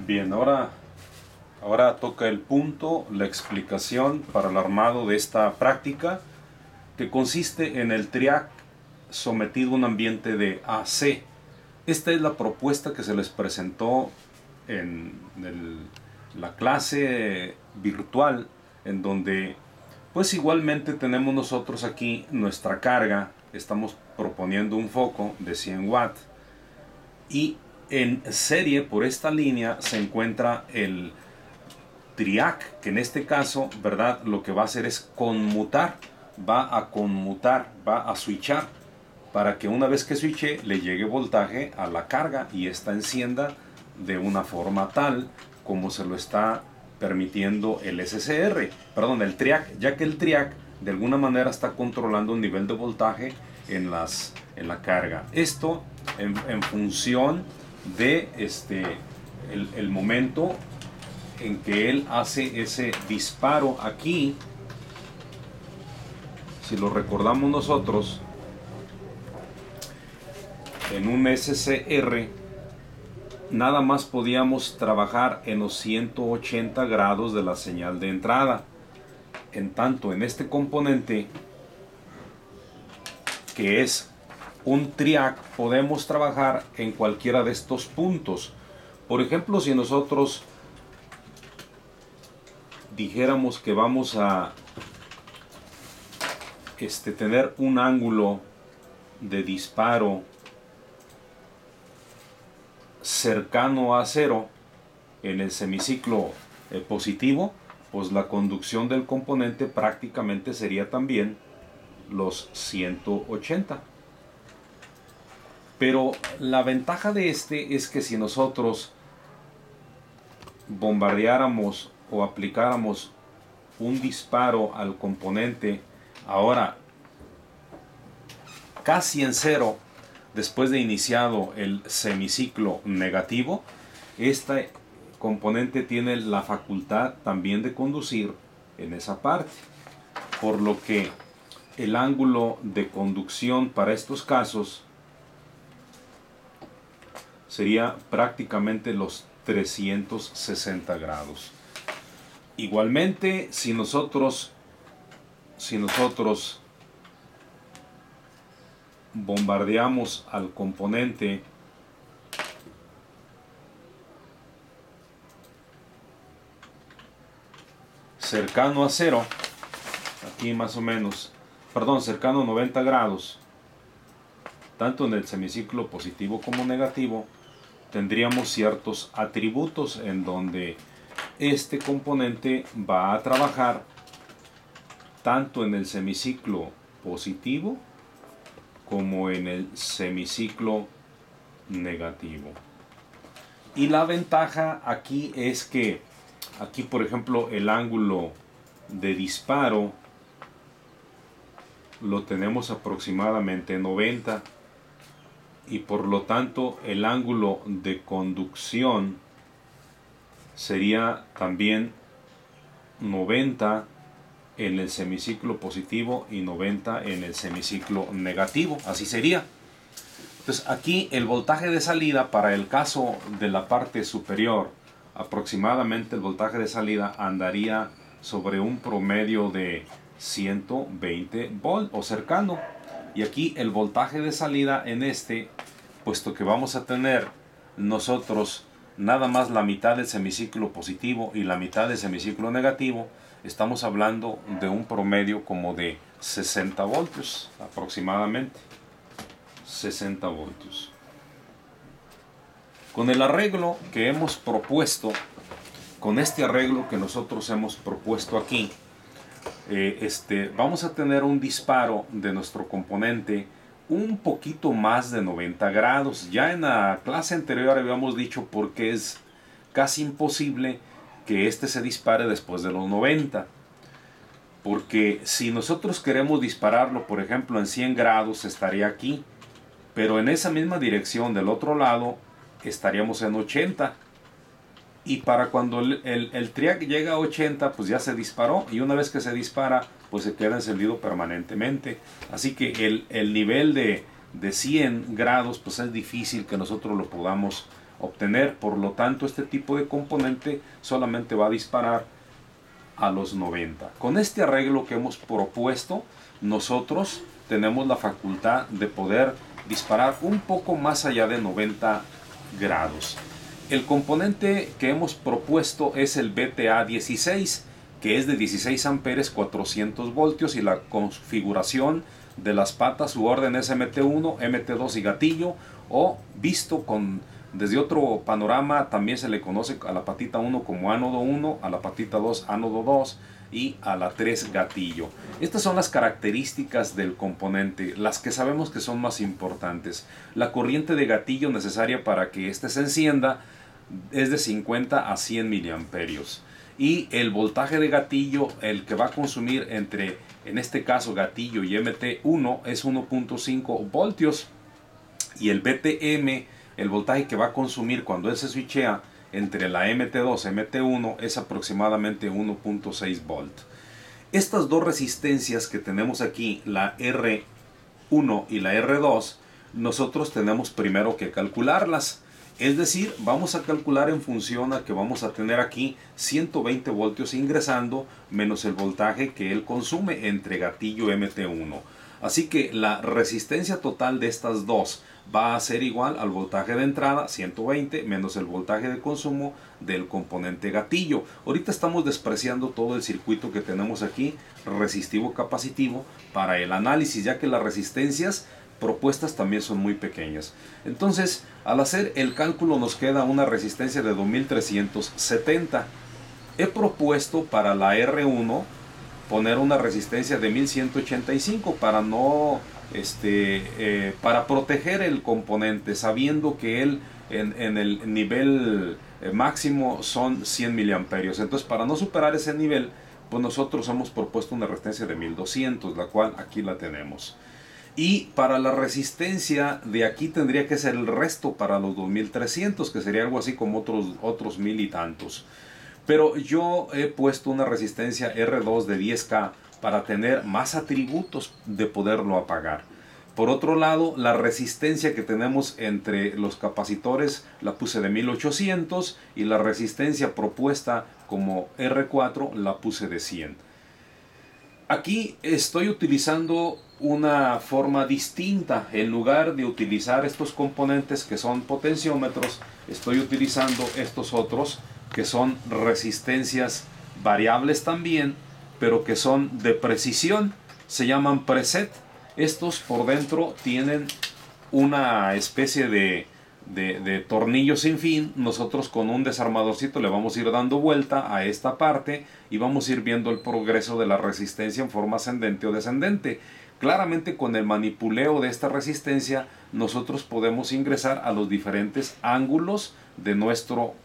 Bien, ahora toca el punto, la explicación para el armado de esta práctica, que consiste en el TRIAC sometido a un ambiente de AC. Esta es la propuesta que se les presentó en la clase virtual, en donde pues igualmente tenemos nosotros aquí nuestra carga. Estamos proponiendo un foco de 100 watts y en serie por esta línea se encuentra el TRIAC, que en este caso, ¿verdad? Lo que va a hacer es conmutar, va a switchar para que una vez que switche le llegue voltaje a la carga y esta encienda de una forma tal como se lo está permitiendo el el TRIAC, ya que el TRIAC de alguna manera está controlando un nivel de voltaje en la carga. Esto en función de el momento en que él hace ese disparo aquí. Si lo recordamos nosotros, en un SCR nada más podíamos trabajar en los 180 grados de la señal de entrada. En tanto, en este componente, que es un TRIAC, podemos trabajar en cualquiera de estos puntos. Por ejemplo, si nosotros dijéramos que vamos a tener un ángulo de disparo cercano a cero en el semiciclo positivo, pues la conducción del componente prácticamente sería también los 180. Pero la ventaja de es que si nosotros bombardeáramos o aplicáramos un disparo al componente ahora casi en cero, después de iniciado el semiciclo negativo, este componente tiene la facultad también de conducir en esa parte, por lo que el ángulo de conducción para estos casos sería prácticamente los 360 grados. Igualmente, si nosotros bombardeamos al componente cercano a cero, aquí más o menos, cercano a 90 grados, tanto en el semiciclo positivo como negativo, tendríamos ciertos atributos en donde este componente va a trabajar tanto en el semiciclo positivo como en el semiciclo negativo. Y la ventaja aquí es que aquí, por ejemplo, el ángulo de disparo lo tenemos aproximadamente 90 y por lo tanto el ángulo de conducción sería también 90 en el semiciclo positivo y 90 en el semiciclo negativo. Así sería. Entonces aquí el voltaje de salida para el caso de la parte superior, aproximadamente el voltaje de salida andaría sobre un promedio de 120 volt o cercano. Y aquí el voltaje de salida en puesto que vamos a tener nosotros nada más la mitad del semiciclo positivo y la mitad del semiciclo negativo, estamos hablando de un promedio como de 60 voltios aproximadamente. 60 voltios. Con el arreglo que hemos propuesto, con este arreglo que nosotros hemos propuesto aquí, vamos a tener un disparo de nuestro componente un poquito más de 90 grados. Ya en la clase anterior habíamos dicho por qué es casi imposible que se dispare después de los 90. Porque si nosotros queremos dispararlo, por ejemplo, en 100 grados, estaría aquí. Pero en esa misma dirección del otro lado, estaríamos en 80. Y para cuando el TRIAC llega a 80, pues ya se disparó. Y una vez que se dispara, pues se queda encendido permanentemente. Así que el nivel de 100 grados, pues es difícil que nosotros lo podamos obtener. Por lo tanto, este tipo de componente solamente va a disparar a los 90. Con este arreglo que hemos propuesto, nosotros tenemos la facultad de poder disparar un poco más allá de 90 grados. El componente que hemos propuesto es el BTA16, que es de 16 amperes, 400 voltios, y la configuración de las patas, su orden es MT1, MT2 y gatillo, o visto desde otro panorama también se le conoce a la patita 1 como ánodo 1, a la patita 2 ánodo 2 y a la 3 gatillo. Estas son las características del componente, las que sabemos que son más importantes. La corriente de gatillo necesaria para que este se encienda es de 50 a 100 miliamperios. Y el voltaje de gatillo, el que va a consumir entre, en este caso, gatillo y MT1 es 1.5 voltios. Y el BTM, el voltaje que va a consumir cuando él se switchea entre la MT2 y MT1 es aproximadamente 1.6 volt. Estas dos resistencias que tenemos aquí, la R1 y la R2, nosotros tenemos primero que calcularlas. Es decir, vamos a calcular en función a que vamos a tener aquí 120 voltios ingresando menos el voltaje que él consume entre gatillo MT1. Así que la resistencia total de estas dos va a ser igual al voltaje de entrada, 120, menos el voltaje de consumo del componente gatillo. Ahorita estamos despreciando todo el circuito que tenemos aquí, resistivo-capacitivo, para el análisis, ya que las resistencias propuestas también son muy pequeñas. Entonces, al hacer el cálculo nos queda una resistencia de 2370. He propuesto para la R1 poner una resistencia de 1185 para no para proteger el componente, sabiendo que él en el nivel máximo son 100 miliamperios. Entonces, para no superar ese nivel, pues nosotros hemos propuesto una resistencia de 1200, la cual aquí la tenemos. Y para la resistencia de aquí tendría que ser el resto para los 2300, que sería algo así como otros 1000 y tantos. Pero yo he puesto una resistencia R2 de 10K para tener más atributos de poderlo apagar. Por otro lado, la resistencia que tenemos entre los capacitores la puse de 1800 y la resistencia propuesta como R4 la puse de 100. Aquí estoy utilizando una forma distinta. En lugar de utilizar estos componentes que son potenciómetros, estoy utilizando estos otros que son resistencias variables también, pero que son de precisión. Se llaman preset. Estos por dentro tienen una especie de tornillo sin fin. Nosotros con un desarmadorcito le vamos a ir dando vuelta a esta parte y vamos a ir viendo el progreso de la resistencia en forma ascendente o descendente. Claramente, con el manipuleo de esta resistencia nosotros podemos ingresar a los diferentes ángulos de nuestro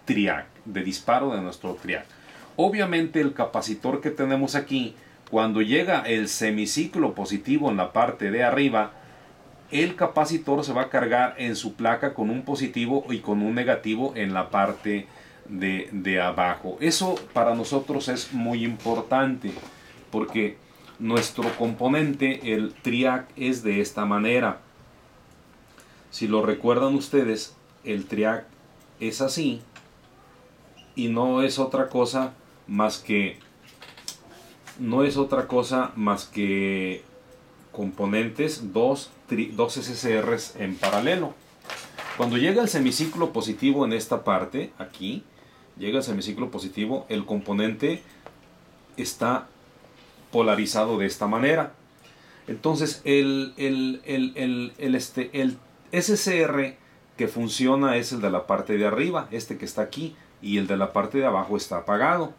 triac, de disparo de nuestro triac. Obviamente el capacitor que tenemos aquí, cuando llega el semiciclo positivo en la parte de arriba, el capacitor se va a cargar en su placa con un positivo y con un negativo en la parte de abajo. Eso para nosotros es muy importante, porque nuestro componente, el triac, es de esta manera. Si lo recuerdan ustedes, el triac es así y no es otra cosa más que componentes, dos SCRs en paralelo. Cuando llega el semiciclo positivo en esta parte, aquí, llega el semiciclo positivo, el componente está polarizado de esta manera. Entonces el SCR que funciona es el de la parte de arriba, este que está aquí, y el de la parte de abajo está apagado.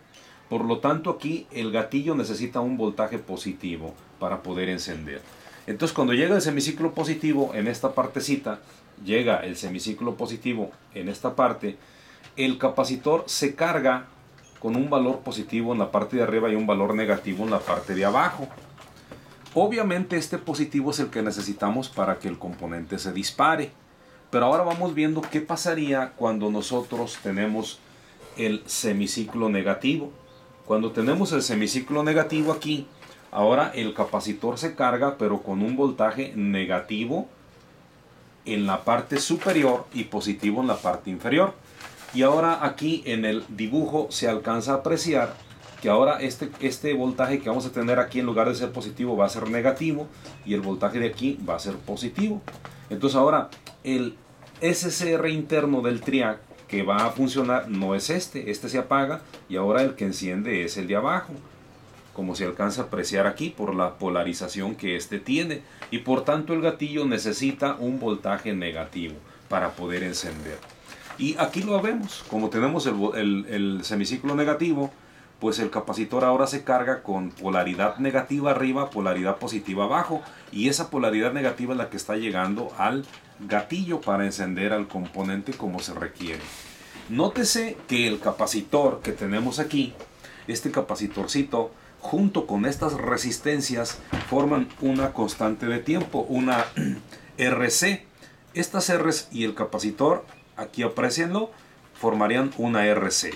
Por lo tanto, aquí el gatillo necesita un voltaje positivo para poder encender. Entonces, cuando llega el semiciclo positivo en esta partecita, llega el semiciclo positivo en esta parte, el capacitor se carga con un valor positivo en la parte de arriba y un valor negativo en la parte de abajo. Obviamente este positivo es el que necesitamos para que el componente se dispare. Pero ahora vamos viendo qué pasaría cuando nosotros tenemos el semiciclo negativo. Cuando tenemos el semiciclo negativo aquí, ahora el capacitor se carga pero con un voltaje negativo en la parte superior y positivo en la parte inferior. Y ahora aquí en el dibujo se alcanza a apreciar que ahora este voltaje que vamos a tener aquí, en lugar de ser positivo, va a ser negativo, y el voltaje de aquí va a ser positivo. Entonces ahora el SCR interno del triac que va a funcionar no es este se apaga, y ahora el que enciende es el de abajo, como se alcanza a apreciar aquí por la polarización que este tiene, y por tanto el gatillo necesita un negativo para poder encender. Y aquí lo vemos, como tenemos el semiciclo negativo, pues el capacitor ahora se carga con polaridad negativa arriba, polaridad positiva abajo, y esa polaridad negativa es la que está llegando al gatillo para encender al componente como se requiere. Nótese que el capacitor que tenemos aquí, este capacitorcito, junto con estas resistencias, forman una constante de tiempo, una RC. Estas R's y el capacitor, aquí aprecienlo, formarían una RC.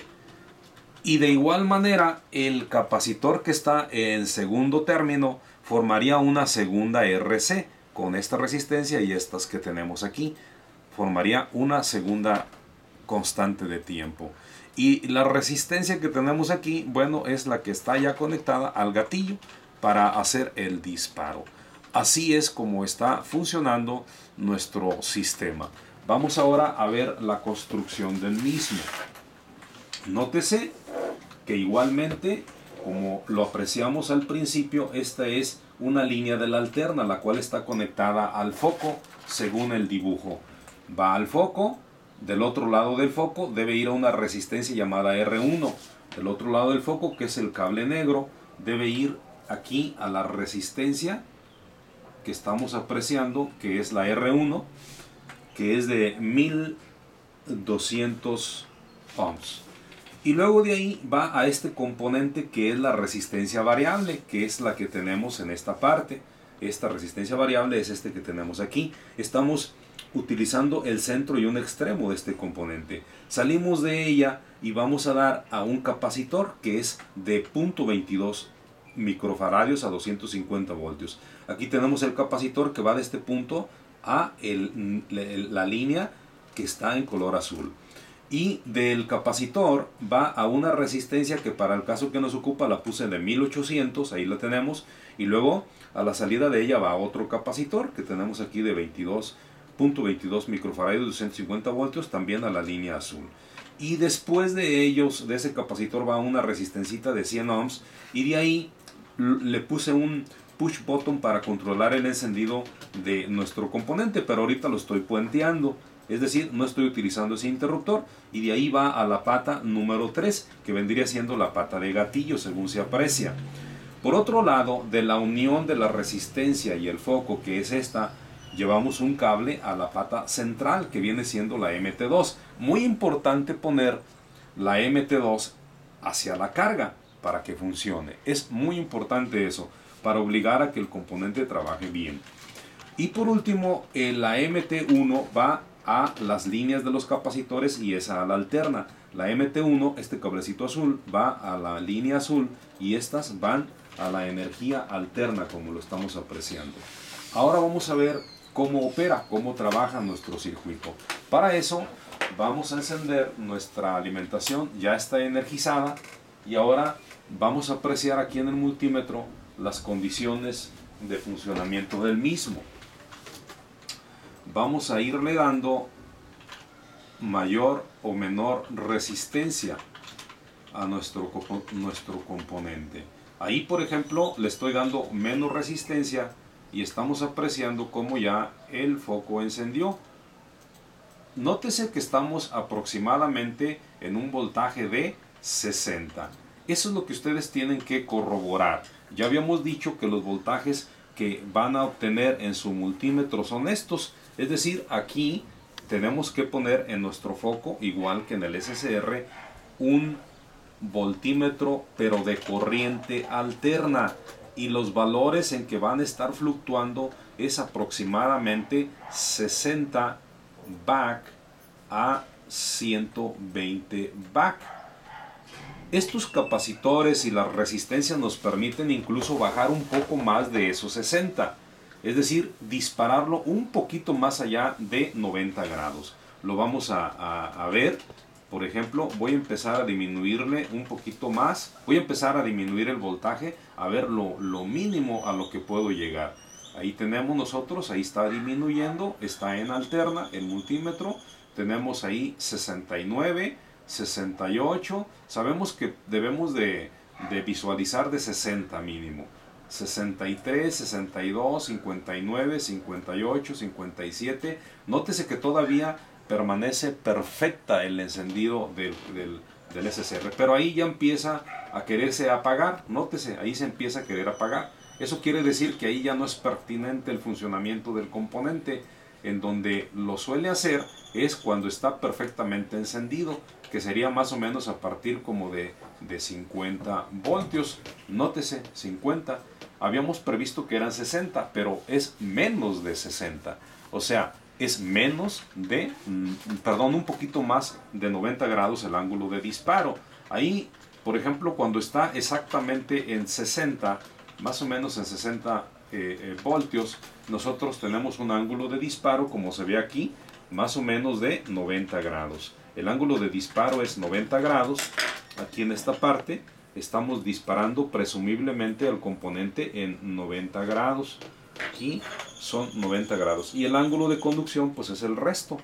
Y de igual manera, el capacitor que está en segundo término formaría una segunda RC. Con esta resistencia y estas que tenemos aquí, formaría una segunda constante de tiempo. Y la resistencia que tenemos aquí, bueno, es la que está ya conectada al gatillo para hacer el disparo. Así es como está funcionando nuestro sistema. Vamos ahora a ver la construcción del mismo. Nótese que igualmente, como lo apreciamos al principio, esta es una línea de la alterna, la cual está conectada al foco según el dibujo. Va al foco, del otro lado del foco debe ir a una resistencia llamada R1. Del otro lado del foco, que es el cable negro, debe ir aquí a la resistencia que estamos apreciando, que es la R1, que es de 1200 ohms. Y luego de ahí va a este componente que es la resistencia variable, que es la que tenemos en esta parte. Esta resistencia variable es este que tenemos aquí. Estamos utilizando el centro y un extremo de este componente. Salimos de ella y vamos a dar a un capacitor que es de 0.22 microfaradios a 250 voltios. Aquí tenemos el capacitor que va de este punto a la línea que está en color azul. Y del capacitor va a una resistencia que, para el caso que nos ocupa, la puse de 1800, ahí la tenemos, y luego a la salida de ella va otro capacitor que tenemos aquí de 0.22 microfaradios, 250 voltios, también a la línea azul. Y después de ellos, de ese capacitor, va una resistencita de 100 ohms, y de ahí le puse un push button para controlar el encendido de nuestro componente, pero ahorita lo estoy puenteando. Es decir, no estoy utilizando ese interruptor, y de ahí va a la pata número 3, que vendría siendo la pata de gatillo, según se aprecia. Por otro lado, de la unión de la resistencia y el foco, que es esta, llevamos un cable a la pata central, que viene siendo la MT2. Muy importante poner la MT2 hacia la carga para que funcione. Es muy importante eso, para obligar a que el componente trabaje bien. Y por último, la MT1 va a las líneas de los capacitores y esa a la alterna. La MT1, este cablecito azul, va a la línea azul, y estas van a la energía alterna, como lo estamos apreciando. Ahora vamos a ver cómo opera, cómo trabaja nuestro circuito. Para eso vamos a encender nuestra alimentación, ya está energizada, y ahora vamos a apreciar aquí en el multímetro las condiciones de funcionamiento del mismo. Vamos a irle dando mayor o menor resistencia a nuestro componente. Ahí, por ejemplo, le estoy dando menos resistencia y estamos apreciando cómo ya el foco encendió. Nótese que estamos aproximadamente en un voltaje de 60. Eso es lo que ustedes tienen que corroborar. Ya habíamos dicho que los voltajes que van a obtener en su multímetro son estos. Es decir, aquí tenemos que poner en nuestro foco, igual que en el SCR, un voltímetro, pero de corriente alterna. Y los valores en que van a estar fluctuando es aproximadamente 60 back a 120 back. Estos capacitores y las resistencias nos permiten incluso bajar un poco más de esos 60. Es decir, dispararlo un poquito más allá de 90 grados. Lo vamos a ver. Por ejemplo, voy a empezar a disminuirle un poquito más. Voy a empezar a disminuir el voltaje a ver lo mínimo a lo que puedo llegar. Ahí tenemos nosotros, ahí está disminuyendo, está en alterna el multímetro. Tenemos ahí 69, 68. Sabemos que debemos de visualizar de 60 mínimo. 63, 62, 59, 58, 57. Nótese que todavía permanece perfecta el encendido del SSR, pero ahí ya empieza a quererse apagar. Nótese, ahí se empieza a querer apagar. Eso quiere decir que ahí ya no es pertinente el funcionamiento del componente. En donde lo suele hacer es cuando está perfectamente encendido, que sería más o menos a partir como de 50 voltios. Nótese, 50. Habíamos previsto que eran 60, pero es menos de 60. O sea, es menos de, perdón, un poquito más de 90 grados el ángulo de disparo. Ahí, por ejemplo, cuando está exactamente en 60, más o menos en 60 voltios, nosotros tenemos un ángulo de disparo, como se ve aquí, más o menos de 90 grados. El ángulo de disparo es 90 grados. Aquí en esta parte estamos disparando presumiblemente al componente en 90 grados. Aquí son 90 grados. Y el ángulo de conducción pues es el resto.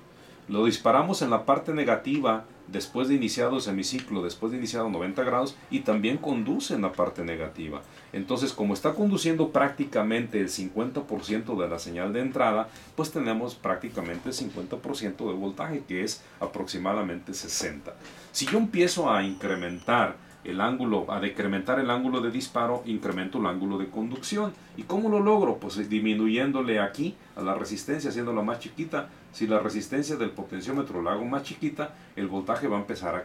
Lo disparamos en la parte negativa después de iniciado el semiciclo, después de iniciado 90 grados, y también conduce en la parte negativa. Entonces, como está conduciendo prácticamente el 50% de la señal de entrada, pues tenemos prácticamente el 50% de voltaje, que es aproximadamente 60. Si yo empiezo a incrementar el ángulo, a decrementar el ángulo de disparo, incremento el ángulo de conducción. ¿Y cómo lo logro? Pues disminuyéndole aquí a la resistencia, haciéndola más chiquita. Si la resistencia del potenciómetro la hago más chiquita, el voltaje va a empezar a